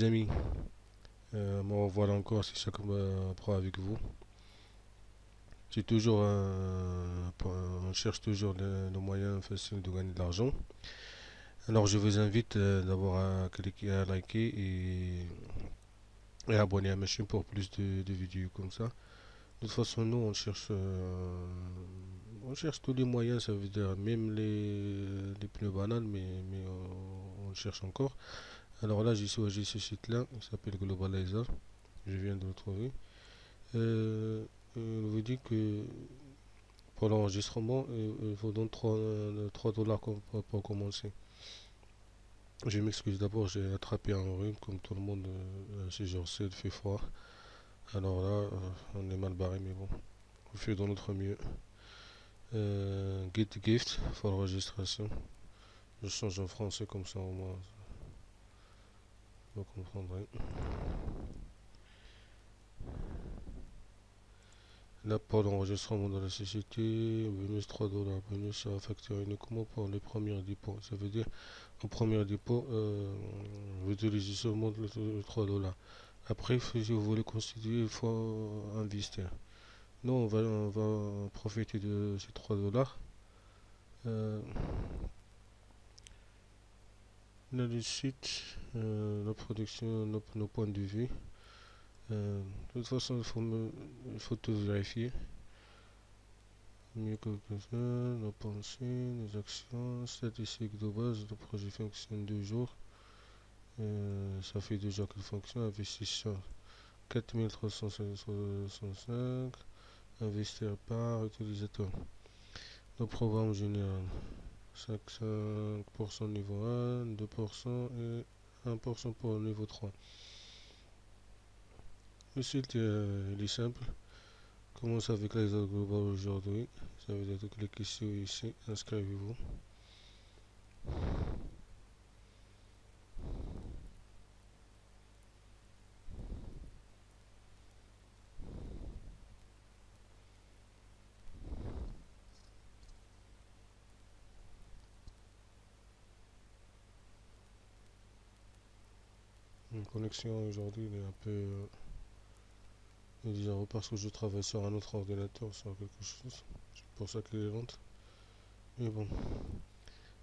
mes amis, me revoilà encore, c'est ça que me prend avec vous. C'est toujours on cherche toujours le moyen facile de gagner de l'argent. Alors je vous invite d'abord à cliquer, à liker et abonner à ma chaîne pour plus de vidéos comme ça. De toute façon, nous on cherche tous les moyens, ça veut dire même les pneus bananes, mais on cherche encore. Alors là, j'ai choisi ce site-là, il s'appelle Globalizer. Je viens de le trouver. Il vous dit que pour l'enregistrement, il vous donne 3 dollars pour commencer. Je m'excuse d'abord, j'ai attrapé un rhume comme tout le monde ces jours-ci, il fait froid. Alors là, on est mal barré, mais bon, on fait de notre mieux. Get gift pour l'enregistration. Je change en français comme ça au moins, vous comprendrez. Là, pour l'enregistrement de la société, bonus 3 dollars. Bonus sera facturé uniquement pour les premiers dépôts. Ça veut dire, au premier dépôt, vous utilisez seulement les 3 dollars. Après, si vous voulez constituer, il faut investir. Nous, on va profiter de ces 3 dollars. Là, le site, la production, nos points de vue. De toute façon, il faut tout vérifier. Mieux que ça, nos pensées, nos actions, statistiques de base, le projet fonctionne 2 jours. Ça fait 2 jours qu'il fonctionne. Investisseur 4365. Investir par utilisateur. Le programme général 5% niveau 1, 2% et 1% pour le niveau 3. Le site il est simple. Commence avec les autres globales aujourd'hui. Ça veut dire de cliquer sur ici, inscrivez-vous. Une connexion aujourd'hui est un peu bizarre parce que je travaille sur un autre ordinateur, sur quelque chose. C'est pour ça qu'il est lente. Mais bon,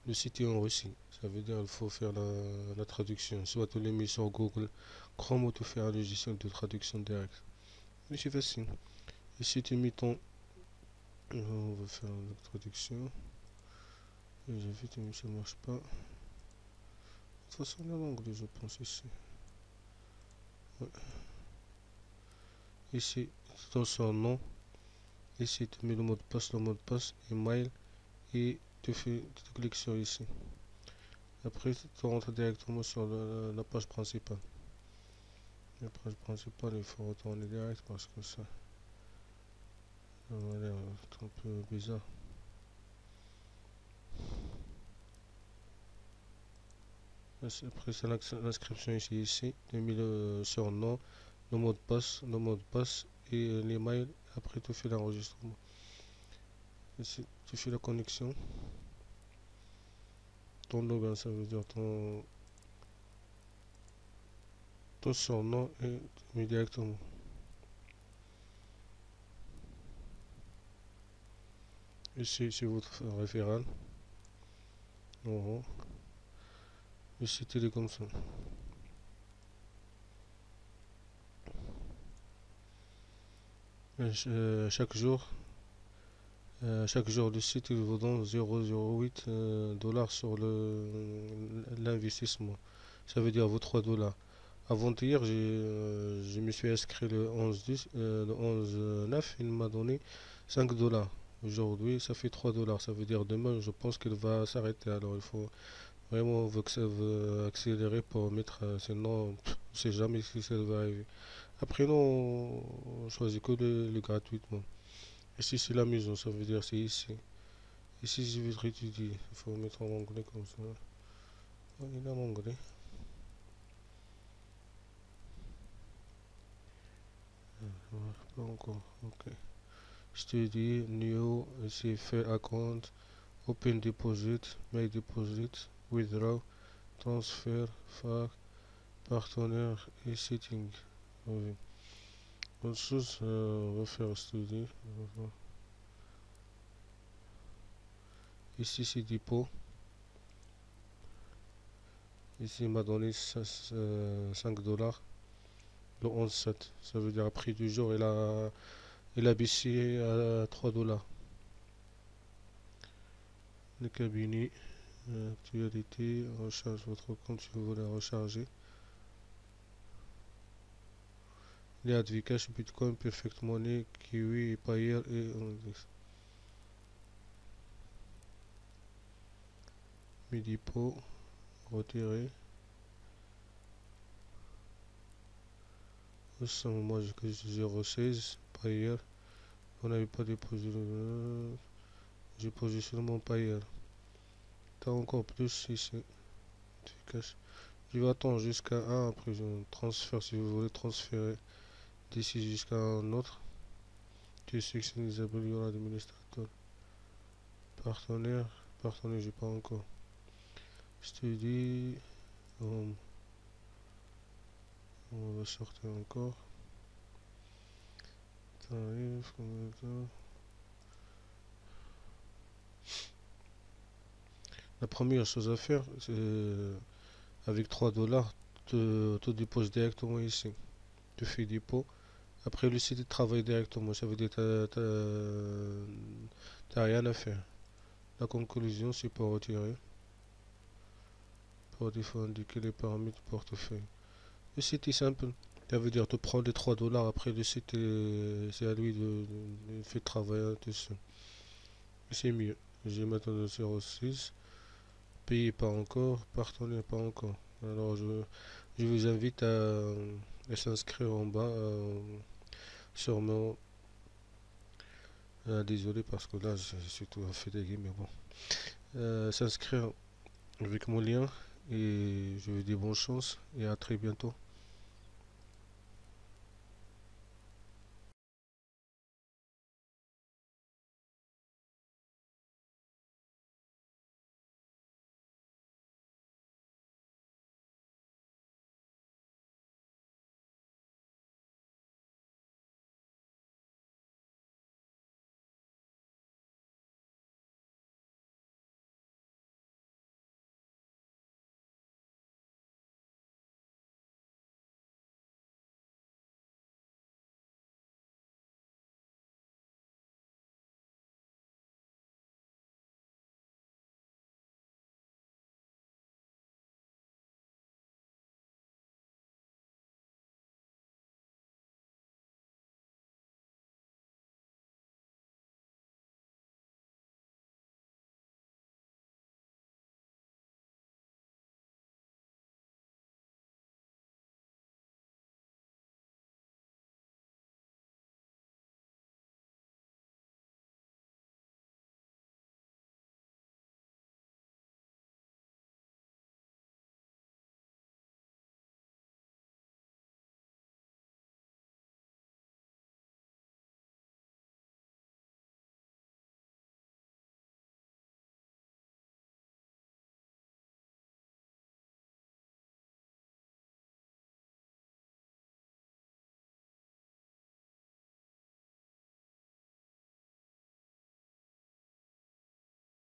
le site est en Russie. Ça veut dire qu'il faut faire la traduction. Soit tu le mets sur Google Chrome ou tu fais un logiciel de traduction directe. Mais c'est facile. Ici tu mets ton... On va faire la traduction. Et j'ai vu que ça marche pas. De toute façon, il y a l'anglais, je pense, ici. Ouais. Ici, ton son nom. Ici, tu mets le mot de passe, email, et tu cliques sur ici. Après, tu rentres directement sur la page principale. La page principale, il faut retourner direct parce que ça a l'air un peu bizarre. Après, c'est l'inscription ici. Tu mets le surnom, le mot de passe et l'email. Après, tu fais l'enregistrement. Ici, tu fais la connexion. Ton login, ça veut dire ton surnom et tu mets directement. Ici, c'est votre référent. Ici, il est comme ça. Chaque jour, le site il vous donne 0,08 dollars sur l'investissement. Ça veut dire vos 3 dollars. Avant-hier, je me suis inscrit le 11-10, le 11-9, il m'a donné 5 dollars. Aujourd'hui, ça fait 3 dollars. Ça veut dire demain, je pense qu'il va s'arrêter. Alors, il faut vraiment accélérer pour mettre, sinon, on ne sait jamais si ça va arriver. Après, non, on choisit que le gratuitement. Ici, c'est la maison, ça veut dire c'est ici. Ici, je vais étudier. Il faut mettre en anglais comme ça. Il est en anglais. Pas encore. Ok. Study, new, ici, fair account, open deposit, make deposit, withdraw, transfer, fac, Partenaire et setting. Oui. Autre chose, on va faire study. Ici c'est dépôt. Ici il m'a donné 5 dollars le 11/7. Ça veut dire à prix du jour il a baissé à 3 dollars. Le cabinet, actualité, recharge votre compte si vous voulez recharger. Les Advicash, Bitcoin, Perfect Money, Kiwi, Payer et Ondex. Mes dépôts, retirer. Moi j'ai 0,16, Payer. On n'avait pas déposé j'ai posé sur mon Payer. T'as encore plus ici. Advicash. Je vais attendre jusqu'à 1, après je transfère si vous voulez transférer d'ici jusqu'à un autre. Tu sais que c'est Isabelle, il y aura administrateur. Partenaire, j'ai pas encore. Study, on va sortir encore. Tarif, la première chose à faire, c'est avec 3 dollars, tu déposes directement ici. Tu fais dépôt. Après le site il travaille directement. Ça veut dire que t'as rien à faire. La conclusion, c'est pour retirer. Pour indiquer les paramètres du portefeuille. Le site est simple. Ça veut dire tu prends les 3 dollars. Après le site, c'est à lui de faire travailler dessus. C'est mieux. J'ai maintenant le 06. Payé pas encore, partenaire pas encore. Alors je vous invite à s'inscrire en bas sur mon... désolé parce que là je suis tout fatigué mais bon. S'inscrire avec mon lien et je vous dis bonne chance et à très bientôt.